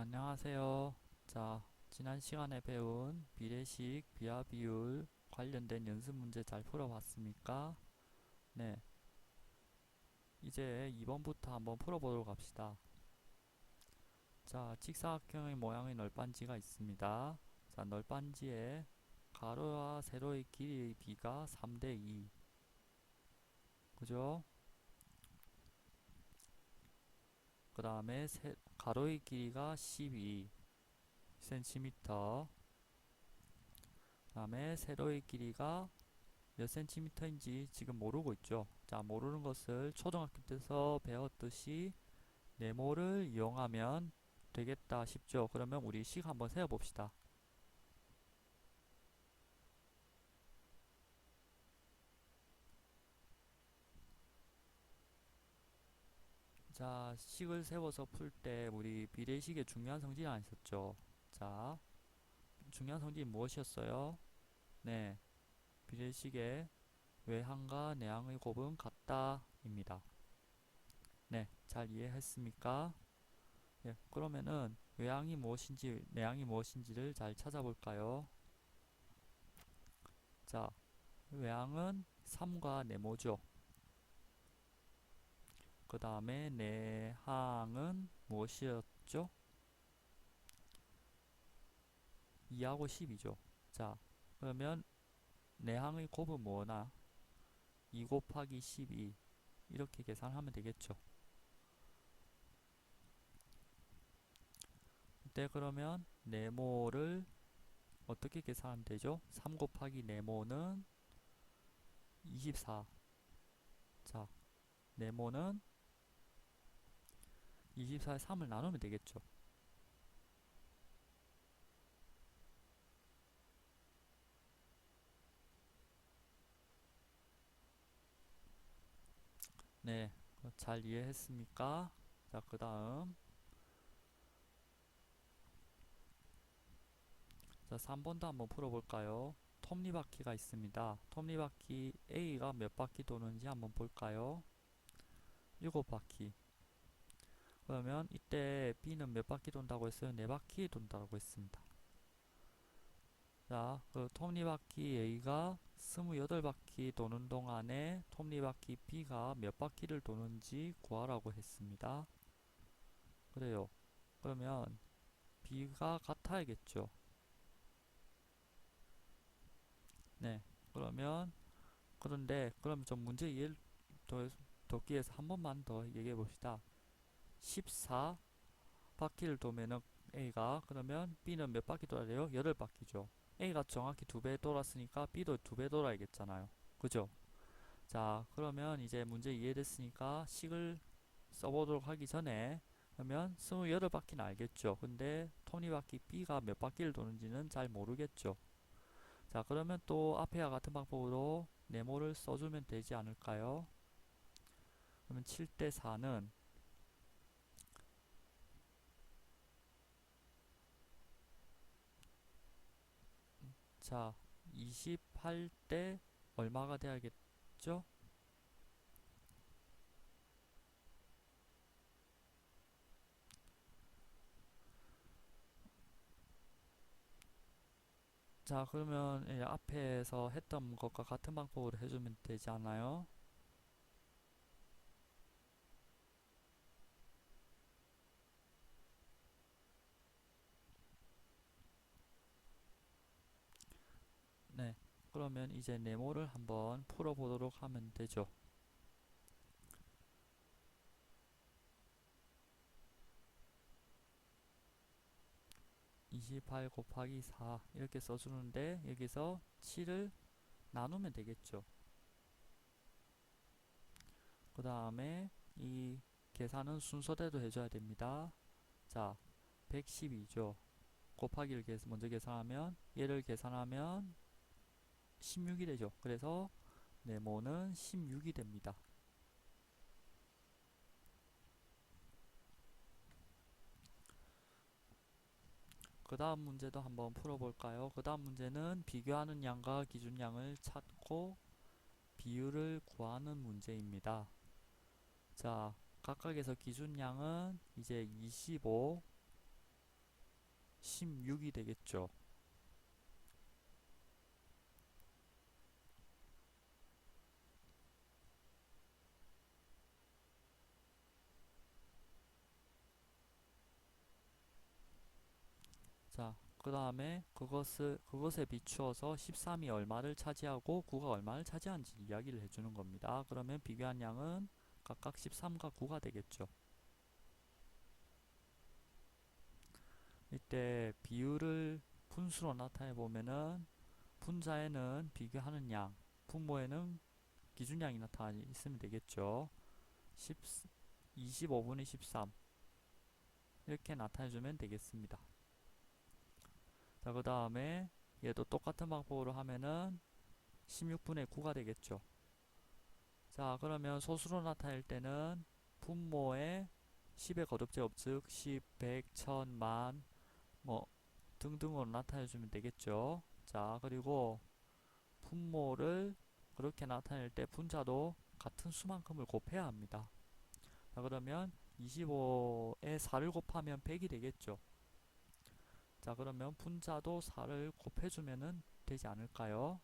안녕하세요. 자, 지난 시간에 배운 비례식, 비하 비율 관련된 연습 문제 잘 풀어봤습니까? 네, 이제 2번부터 한번 풀어보도록 합시다. 자, 직사각형의 모양의 널빤지가 있습니다. 자, 널빤지에 가로와 세로의 길이의 비가 3대 2. 그죠? 그 다음에 가로의 길이가 12cm. 그 다음에 세로의 길이가 몇 센티미터인지 지금 모르고 있죠. 자, 모르는 것을 초등학교 때서 배웠듯이 네모를 이용하면 되겠다 싶죠. 그러면 우리 식 한번 세어봅시다. 자, 식을 세워서 풀 때 우리 비례식의 중요한 성질이 하나 있었죠. 자, 중요한 성질이 무엇이었어요? 네, 비례식의 외항과 내항의 곱은 같다 입니다. 네, 잘 이해했습니까? 예, 그러면은 외항이 무엇인지 내항이 무엇인지를 잘 찾아볼까요? 자, 외항은 3과 네모죠. 그 다음에 내항은 무엇이었죠? 2하고 10이죠. 자, 그러면 내항의 곱은 뭐나? 2 곱하기 12 이렇게 계산하면 되겠죠. 이때 그러면 네모를 어떻게 계산하면 되죠? 3 곱하기 네모는 24. 자, 네모는 24에 3을 나누면 되겠죠. 네, 잘 이해했습니까? 자, 그 다음 자, 3번도 한번 풀어볼까요? 톱니바퀴가 있습니다. 톱니바퀴 A가 몇 바퀴 도는지 한번 볼까요? 7바퀴. 그러면 이때 B는 몇 바퀴 돈다고 했어요? 4바퀴 돈다고 했습니다. 자, 그 톱니바퀴 A가 28바퀴 도는 동안에 톱니바퀴 B가 몇 바퀴를 도는지 구하라고 했습니다. 그래요. 그러면 B가 같아야겠죠. 네. 그런데 좀 문제 이해를 돕기 위해서 한 번만 더 얘기해 봅시다. 14바퀴를 도면은 A가 그러면 B는 몇 바퀴 돌아야 돼요? 8바퀴죠. A가 정확히 2배 돌았으니까 B도 2배 돌아야겠잖아요. 그죠? 자, 그러면 이제 문제 이해됐으니까 식을 써보도록 하기 전에 그러면 28바퀴는 알겠죠. 근데 톱니바퀴 B가 몇 바퀴를 도는지는 잘 모르겠죠. 자, 그러면 또 앞에와 같은 방법으로 네모를 써주면 되지 않을까요? 그러면 7대 4는 자, 28대 얼마가 돼야겠죠? 자, 그러면 앞에서 했던 것과 같은 방법으로 해주면 되지 않나요? 네. 그러면 이제 네모를 한번 풀어보도록 하면 되죠. 28 곱하기 4 이렇게 써주는데 여기서 7을 나누면 되겠죠. 그 다음에 이 계산은 순서대로 해줘야 됩니다. 자, 112죠. 곱하기를 먼저 계산하면 얘를 계산하면 16이 되죠. 그래서 네모는 16이 됩니다. 그 다음 문제도 한번 풀어볼까요? 그 다음 문제는 비교하는 양과 기준양을 찾고 비율을 구하는 문제입니다. 자, 각각에서 기준양은 이제 25, 16이 되겠죠. 자, 그 다음에 그것에 비추어서 13이 얼마를 차지하고 9가 얼마를 차지하는지 이야기를 해주는 겁니다. 그러면 비교한 양은 각각 13과 9가 되겠죠. 이때 비율을 분수로 나타내 보면은 분자에는 비교하는 양, 분모에는 기준양이 나타나 있으면 되겠죠. 25분의 13 이렇게 나타내주면 되겠습니다. 자, 그 다음에 얘도 똑같은 방법으로 하면은 16분의 9가 되겠죠. 자, 그러면 소수로 나타낼 때는 분모에 10의 거듭제곱 즉 10, 100, 1000, 만 뭐 등등으로 나타내주면 되겠죠. 자, 그리고 분모를 그렇게 나타낼 때 분자도 같은 수만큼을 곱해야 합니다. 자, 그러면 25에 4를 곱하면 100이 되겠죠. 자, 그러면 분자도 4를 곱해주면 되지 않을까요?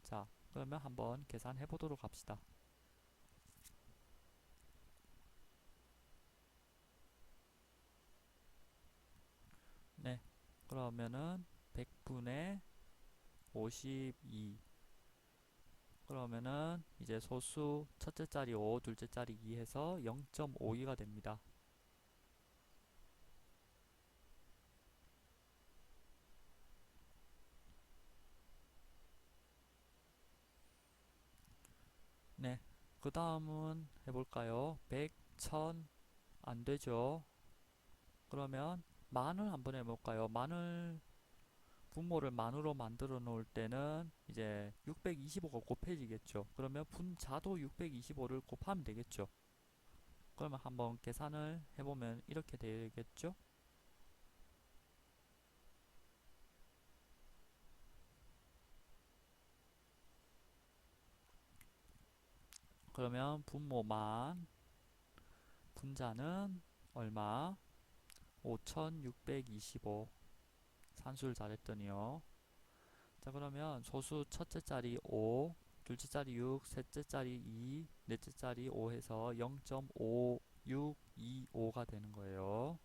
자, 그러면 한번 계산해 보도록 합시다. 네, 그러면은 100분의 52 그러면은 이제 소수 첫째 자리 5, 둘째 자리 2 해서 0.52가 됩니다. 네, 그 다음은 해볼까요? 100, 1000 안되죠. 그러면 만을 한번 해볼까요? 만을 분모를 만으로 만들어 놓을 때는 이제 625가 곱해지겠죠. 그러면 분자도 625를 곱하면 되겠죠. 그러면 한번 계산을 해보면 이렇게 되겠죠. 그러면 분모만 분자는 얼마? 5625 산수를 잘했더니요. 자, 그러면 소수 첫째 자리 5, 둘째 자리 6, 셋째 자리 2, 넷째 자리 5 해서 0.5625가 되는 거예요.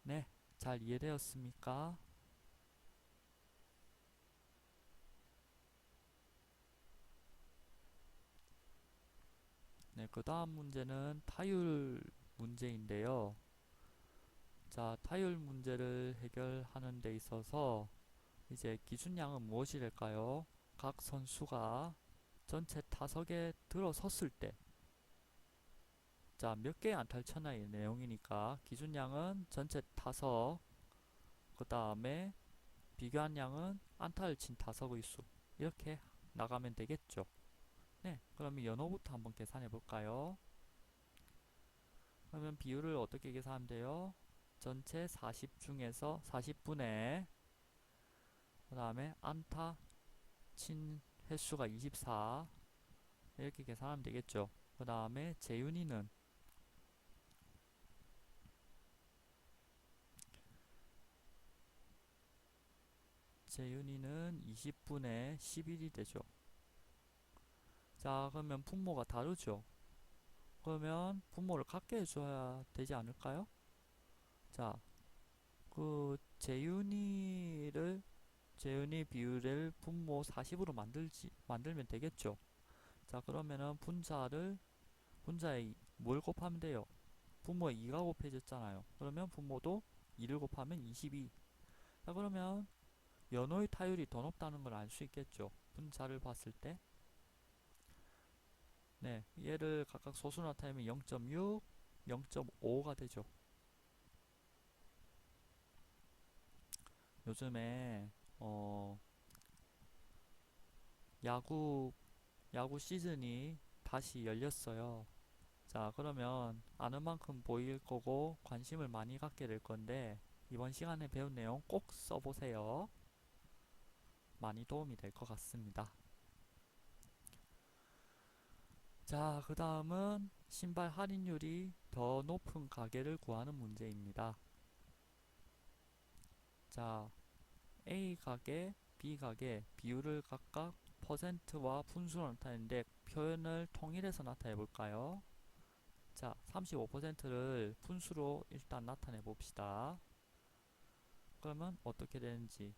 네, 잘 이해되었습니까? 네, 그 다음 문제는 타율 문제인데요. 자, 타율 문제를 해결하는 데 있어서 이제 기준량은 무엇이 될까요? 각 선수가 전체 타석에 들어섰을 때, 자, 몇 개의 안타를 쳤나의 내용이니까 기준량은 전체 타석, 그 다음에 비교한 양은 안타를 친 타석의 수, 이렇게 나가면 되겠죠. 네, 그러면 연호부터 한번 계산해 볼까요? 그러면 비율을 어떻게 계산하면 돼요? 전체 40 중에서 40분의 그 다음에 안타 친 횟수가 24 이렇게 계산하면 되겠죠. 그 다음에 재윤이는 20분의 11이 되죠. 자, 그러면 분모가 다르죠. 그러면 분모를 같게 해줘야 되지 않을까요? 자, 그 재윤이 비율을 분모 40으로 만들면 되겠죠. 자, 그러면은 분자에 뭘 곱하면 돼요? 분모에 2가 곱해졌잖아요. 그러면 분모도 2를 곱하면 22. 자, 그러면 연호의 타율이 더 높다는 걸 알 수 있겠죠. 분자를 봤을 때. 네, 얘를 각각 소수 나타내면 0.6, 0.5가 되죠. 요즘에 야구 야구 시즌이 다시 열렸어요. 자, 그러면 아는 만큼 보일 거고 관심을 많이 갖게 될 건데 이번 시간에 배운 내용 꼭 써보세요. 많이 도움이 될 것 같습니다. 자, 그 다음은 신발 할인율이 더 높은 가게를 구하는 문제입니다. 자, A 가게, B 가게 비율을 각각 퍼센트와 분수로 나타내는데 표현을 통일해서 나타내 볼까요? 자, 35%를 분수로 일단 나타내 봅시다. 그러면 어떻게 되는지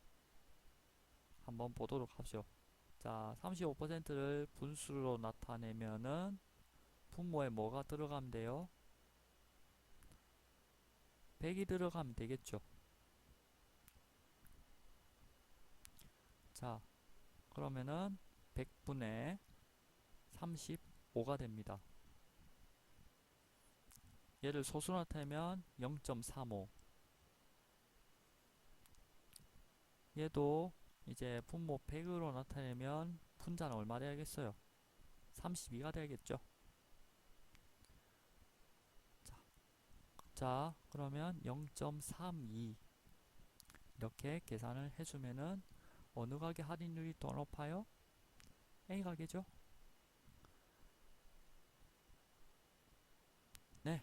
한번 보도록 하죠. 자, 35%를 분수로 나타내면은 분모에 뭐가 들어가면 돼요? 100이 들어가면 되겠죠. 자, 그러면은 100분의 35가 됩니다. 얘를 소수로 나타내면 0.35. 얘도 이제 분모 100으로 나타내면 분자는 얼마 돼야겠어요? 32가 돼야겠죠. 자, 그러면 0.32 이렇게 계산을 해주면은 어느 가게 할인율이 더 높아요? A 가게죠? 네,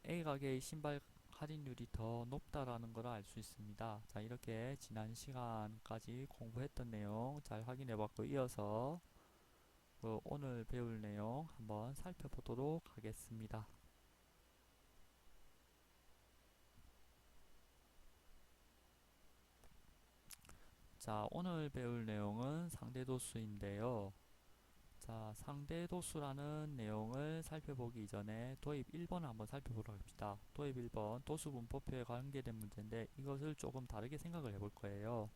A 가게의 신발 할인율이 더 높다라는 걸 알 수 있습니다. 자, 이렇게 지난 시간까지 공부했던 내용 잘 확인해봤고 이어서 오늘 배울 내용 한번 살펴보도록 하겠습니다. 자, 오늘 배울 내용은 상대도수인데요. 자, 상대도수라는 내용을 살펴보기 이전에 도입 1번을 한번 살펴보도록 합시다. 도입 1번 도수분포표에 관계된 문제인데 이것을 조금 다르게 생각을 해볼 거예요.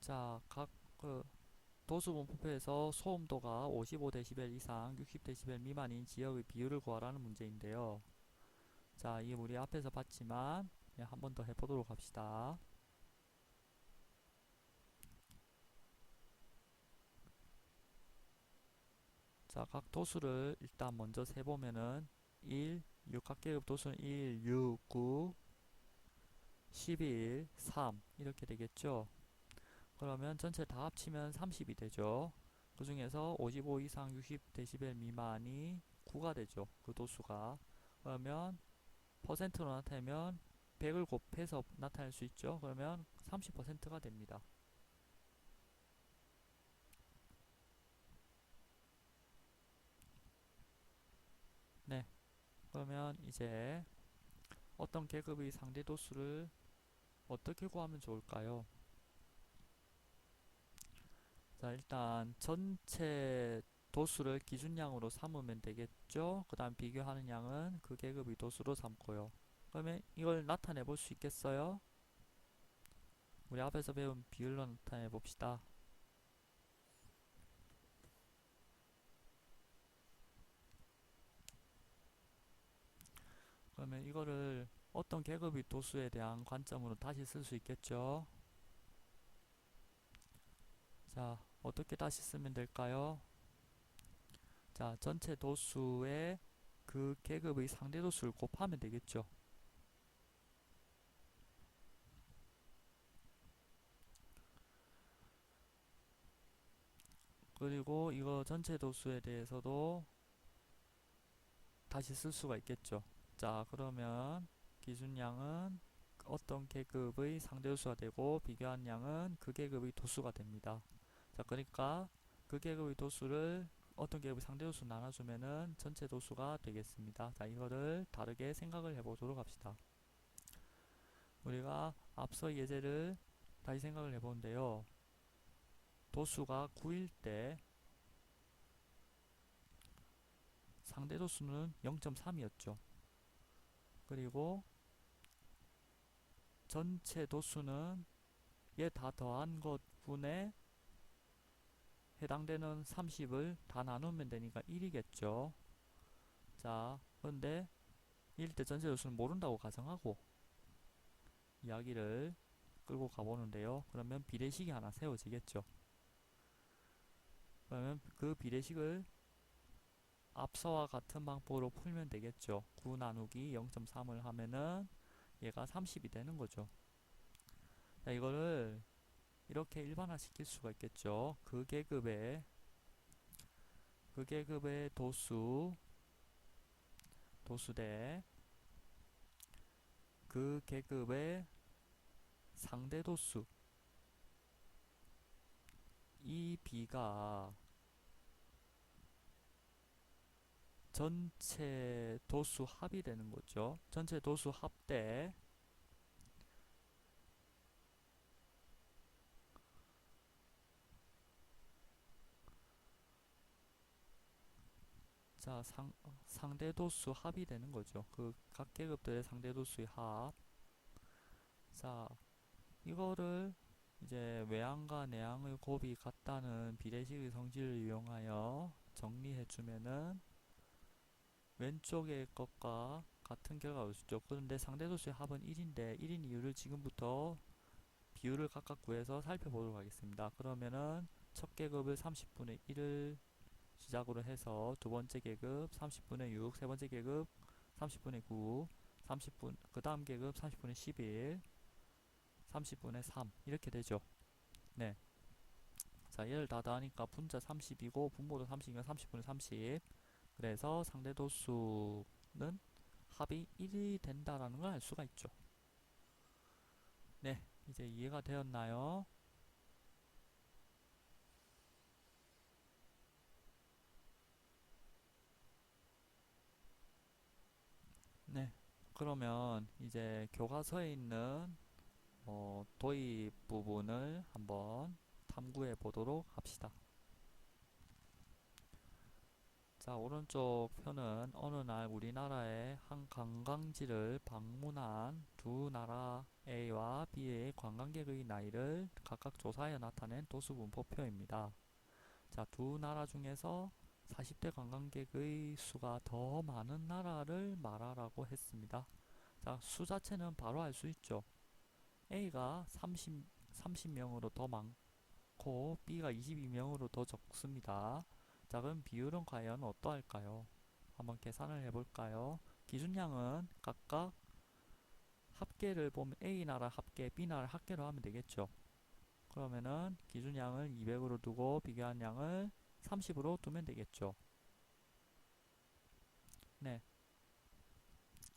자, 각 도수분포표에서 소음도가 55dB 이상 60dB 미만인 지역의 비율을 구하라는 문제인데요. 자, 이게 우리 앞에서 봤지만 한 번 더 해보도록 합시다. 자, 각 도수를 일단 먼저 세보면은 1, 6각계급 도수는 1, 6, 9, 11, 3 이렇게 되겠죠. 그러면 전체 다 합치면 30이 되죠. 그 중에서 55 이상 60dB 미만이 9가 되죠. 그 도수가. 그러면 퍼센트로 나타내면 100을 곱해서 나타낼 수 있죠. 그러면 30%가 됩니다. 네. 그러면 이제 어떤 계급의 상대 도수를 어떻게 구하면 좋을까요? 자, 일단 전체 도수를 기준량으로 삼으면 되겠죠. 그 다음 비교하는 양은 그 계급의 도수로 삼고요. 그러면 이걸 나타내 볼 수 있겠어요? 우리 앞에서 배운 비율로 나타내 봅시다. 그러면 이거를 어떤 계급의 도수에 대한 관점으로 다시 쓸 수 있겠죠. 자, 어떻게 다시 쓰면 될까요? 자, 전체 도수에 그 계급의 상대 도수를 곱하면 되겠죠. 그리고 이거 전체 도수에 대해서도 다시 쓸 수가 있겠죠. 자, 그러면 기준량은 어떤 계급의 상대도수가 되고 비교한 양은 그 계급의 도수가 됩니다. 자, 그러니까 그 계급의 도수를 어떤 계급의 상대도수 나눠주면은 전체 도수가 되겠습니다. 자, 이거를 다르게 생각을 해보도록 합시다. 우리가 앞서 예제를 다시 생각을 해보는데요. 도수가 9일 때 상대도수는 0.3이었죠. 그리고 전체 도수는 얘 다 더한 것 분에 해당되는 30을 다 나누면 되니까 1이겠죠. 자, 그런데 1 때 전체 도수는 모른다고 가정하고 이야기를 끌고 가보는데요. 그러면 비례식이 하나 세워지겠죠. 그러면 그 비례식을 앞서와 같은 방법으로 풀면 되겠죠. 9 나누기 0.3을 하면은 얘가 30이 되는 거죠. 자, 이거를 이렇게 일반화 시킬 수가 있겠죠. 그 계급의 도수 대 그 계급의 상대 도수 이 B가 전체 도수 합이 되는 거죠. 전체 도수 합 대 자, 상대 도수 합이 되는 거죠. 그 각 계급들의 상대 도수의 합. 자, 이거를 이제 외항과 내항의 곱이 같다는 비례식의 성질을 이용하여 정리해 주면은 왼쪽의 것과 같은 결과가 올 수 있죠. 그런데 상대 도수의 합은 1인데 1인 이유를 지금부터 비율을 각각 구해서 살펴보도록 하겠습니다. 그러면은 첫 계급을 30분의 1을 시작으로 해서 두 번째 계급 30분의 6, 세 번째 계급 30분의 9, 30분, 그 다음 계급 30분의 11, 30분의 3 이렇게 되죠. 네. 자, 얘를 다 더하니까 분자 30이고 분모도 30이면 30분의 30. 그래서 상대 도수는 합이 1이 된다라는 걸 알 수가 있죠. 네, 이제 이해가 되었나요? 네. 그러면 이제 교과서에 있는 도입 부분을 한번 탐구해 보도록 합시다. 자, 오른쪽 표는 어느 날 우리나라의 한 관광지를 방문한 두 나라 A와 B의 관광객의 나이를 각각 조사하여 나타낸 도수분포표입니다. 자, 두 나라 중에서 40대 관광객의 수가 더 많은 나라를 말하라고 했습니다. 자, 수 자체는 바로 알 수 있죠. A가 30명으로 더 많고 B가 22명으로 더 적습니다. 자, 그럼 비율은 과연 어떠할까요? 한번 계산을 해볼까요? 기준량은 각각 합계를 보면 A 나라 합계, B 나라 합계로 하면 되겠죠. 그러면은 기준량을 200으로 두고 비교한 양을 30으로 두면 되겠죠. 네.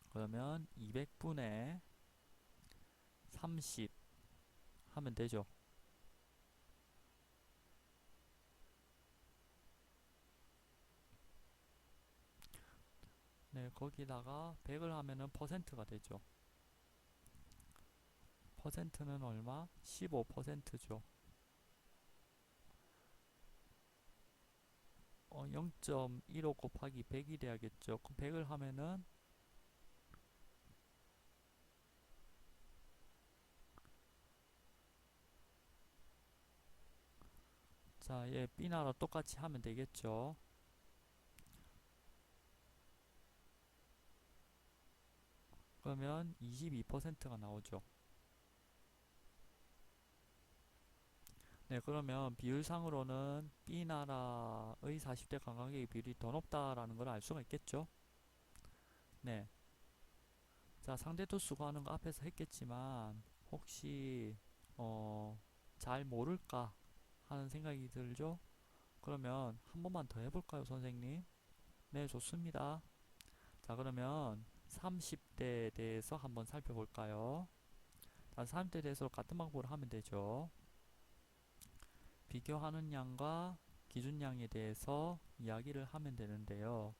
그러면 200분의 30 하면 되죠. 네, 거기다가 100을 하면은 퍼센트가 되죠. 퍼센트는 얼마? 15%죠. 0.15 곱하기 100이 돼야겠죠. 그럼 100을 하면은 자, 얘 B나라 똑같이 하면 되겠죠. 그러면 22%가 나오죠. 네, 그러면 비율상으로는 B나라의 40대 관광객의 비율이 더 높다라는 걸 알 수가 있겠죠. 네. 자, 상대도수 구하는 거 앞에서 했겠지만 혹시 잘 모를까 하는 생각이 들죠? 그러면 한 번만 더 해볼까요, 선생님? 네, 좋습니다. 자, 그러면 30대에 대해서 한번 살펴볼까요? 자, 30대에 대해서 같은 방법으로 하면 되죠. 비교하는 양과 기준량에 대해서 이야기를 하면 되는데요.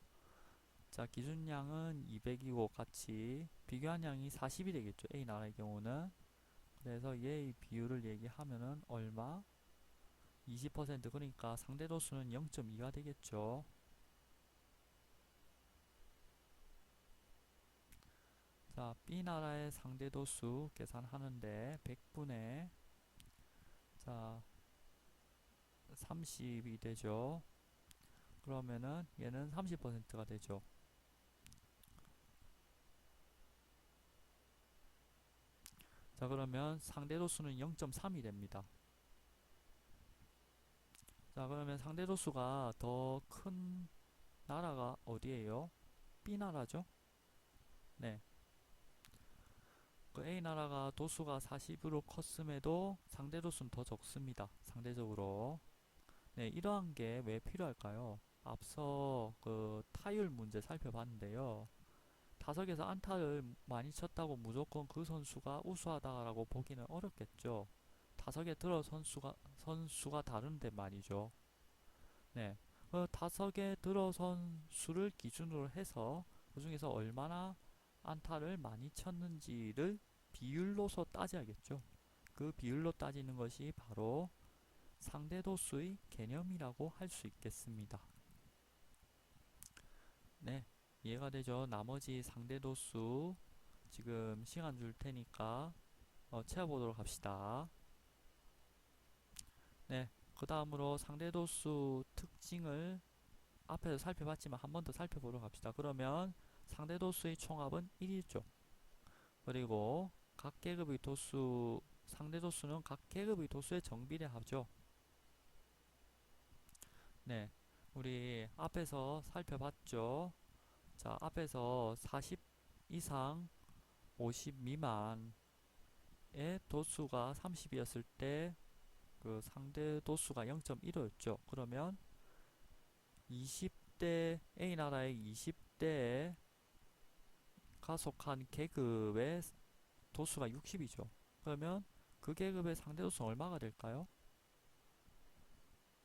자, 기준량은 200이고 같이 비교한 양이 40이 되겠죠. A 나라의 경우는. 그래서 얘의 비율을 얘기하면은 얼마? 20% 그러니까 상대도수는 0.2가 되겠죠. 자, B나라의 상대도수 계산하는데 100분의 자 30이 되죠. 그러면은 얘는 30%가 되죠. 자, 그러면 상대도수는 0.3이 됩니다. 자, 그러면 상대도수가 더 큰 나라가 어디예요? B나라죠? 네. 그 A나라가 도수가 40으로 컸음에도 상대도수는 더 적습니다. 상대적으로. 네, 이러한 게 왜 필요할까요? 앞서 그 타율 문제 살펴봤는데요. 타석에서 안타를 많이 쳤다고 무조건 그 선수가 우수하다라고 보기는 어렵겠죠. 타석에 들어 선수가 다른데 말이죠. 네. 타석에 들어 선수를 기준으로 해서 그 중에서 얼마나 안타를 많이 쳤는지를 비율로서 따져야겠죠. 그 비율로 따지는 것이 바로 상대 도수의 개념이라고 할 수 있겠습니다. 네, 이해가 되죠? 나머지 상대 도수 지금 시간 줄 테니까 채워보도록 합시다. 네, 그 다음으로 상대 도수 특징을 앞에서 살펴봤지만 한 번 더 살펴보도록 합시다. 그러면 상대 도수의 총합은 1이죠. 그리고 각 계급의 도수, 상대 도수는 각 계급의 도수에 정비례하죠. 네, 우리 앞에서 살펴봤죠. 자, 앞에서 40 이상 50 미만의 도수가 30이었을 때 그 상대 도수가 0.15였죠. 그러면 20대 A나라의 20대에 가속한 계급의 도수가 60이죠. 그러면 그 계급의 상대 도수는 얼마가 될까요?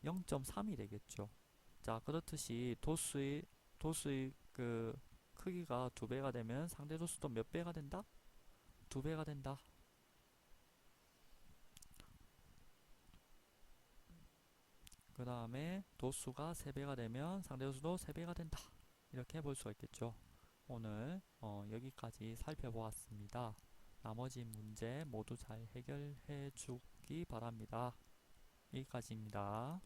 0.3이 되겠죠. 자, 그렇듯이 도수의 그 크기가 2배가 되면 상대 도수도 몇 배가 된다? 2배가 된다. 그 다음에 도수가 3배가 되면 상대 도수도 3배가 된다. 이렇게 볼 수가 있겠죠. 오늘 여기까지 살펴보았습니다. 나머지 문제 모두 잘 해결해 주기 바랍니다. 여기까지입니다.